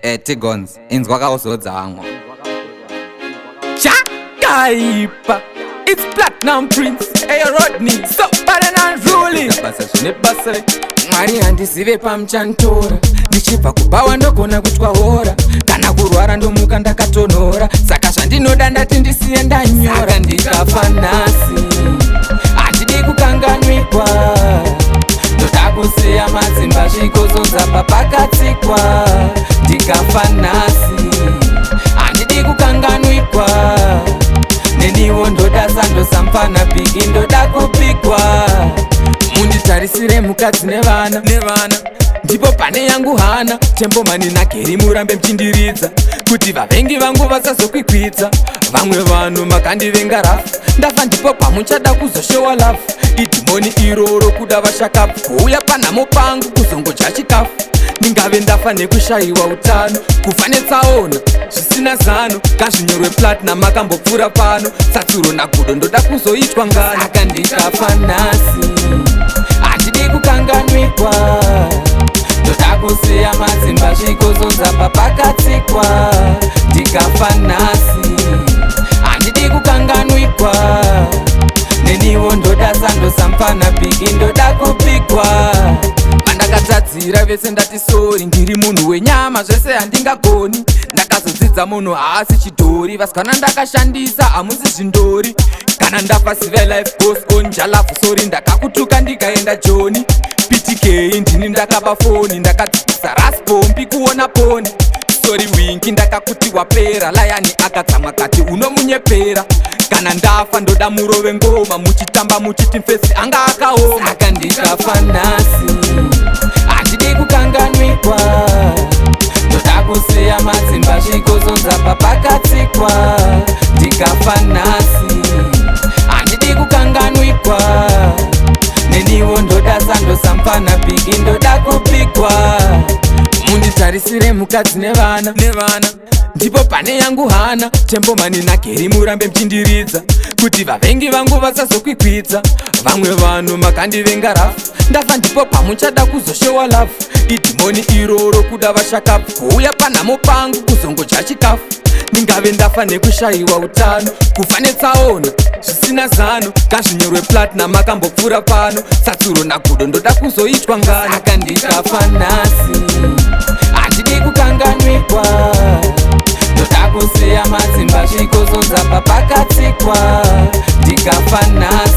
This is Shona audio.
Tigons inzwa kauzodza Chakaipa, it's Platinum Prince, hey Rodney, so bad and unruly. Mwari handizive pamuchantora, ndichibva kubawa ndogona kutwa hora, kana kurwara ndomuka ndakatonhora, saka zvandinoda ndati ndisiye ndanyora. Ndikafa nhasi, handidi kukanganwikwa, ndoda kusiya madzimba zvikozodza papakatsikwa. Ndikafa nhasi, handidi kukanganwikwa, neniwo ndoda sandosampana piki ndoda kupikwa. Munditarisire mukadzi nevana, ndipo pane yangu hana. Tembomani naGeri murambe mchindiridza, kuti vavengi vangu vasazokwikwidza. Vamwe vanhu makandivenga rafu, ndafa ndipo pamuchada kuzoshowa lafu. Idhimoni iroro kuda vashakapu, kuuya panhamo pangu kuzongodya chikafu. Ndingave ndafa nekushayiwa utano, kufa netsaona zvisina zano. Kazvinyorwe Platinum akambopfuura pano, satsuro nagudo ndoda kuzoitwa ngano. Saka ndikafa nhasi, handidi kukanganwikwa, ndoda kusiya madzimba zvikozodza papakatsikwa. Ndikafa nhasi, handidi kukanganwikwa, neniwo ndoda sandosampana piki ndoda kupikwa. Vandakatadzira vese ndati sori, ndiri munhu wenyama zvese handingagoni. Ndakazodzidza munhu haasi chidhori, vasikana ndakashandisa hamusi zvindori. Kana ndafa sive life goes on, jalafu sori ndakakutuka ndikaenda joni. PTK ndini ndakaba foni, ndakadzikisa raspombi kuona poni. Sori wingi ndakakuti wapera, layani akatsamwa kati unomunyepera. Kana ndafa ndoda murove ngoma, muchitamba muchiti mfesi anga akaoma. Saka ndikafa nhasi, handidi kukanganwikwa, ndoda kusiya madzimba zvikozodza papakatsikwa. Ndikafa nhasi, handidi kukanganwikwa, neniwo ndoda sandosampana piki ndoda kupikwa. Munditarisire mukadzi nevana, ndipo pane yangu hana. Tembomani naGeri murambe mchindiridza, kuti vavengi vangu vasazokwikwidza. Vamwe vanhu makandivenga rafu, ndafa ndipo pamuchada kuzoshowa lafu. Idhimoni iroro kuda vashakapu, kuuya panhamo pangu kuzongodya chikafu. Ndingave ndafa nekushayiwa utano, kufa netsaona zvisina zano. Kazvinyorwe Platinum akambopfuura pano, satsuro nagudo ndoda kuzoitwa ngano. Saka ndikafa nhasi, handidi kukanganwikwa, ndoda kusiya madzimba zvikozodza papakatsikwa. Ndikafa nhasi,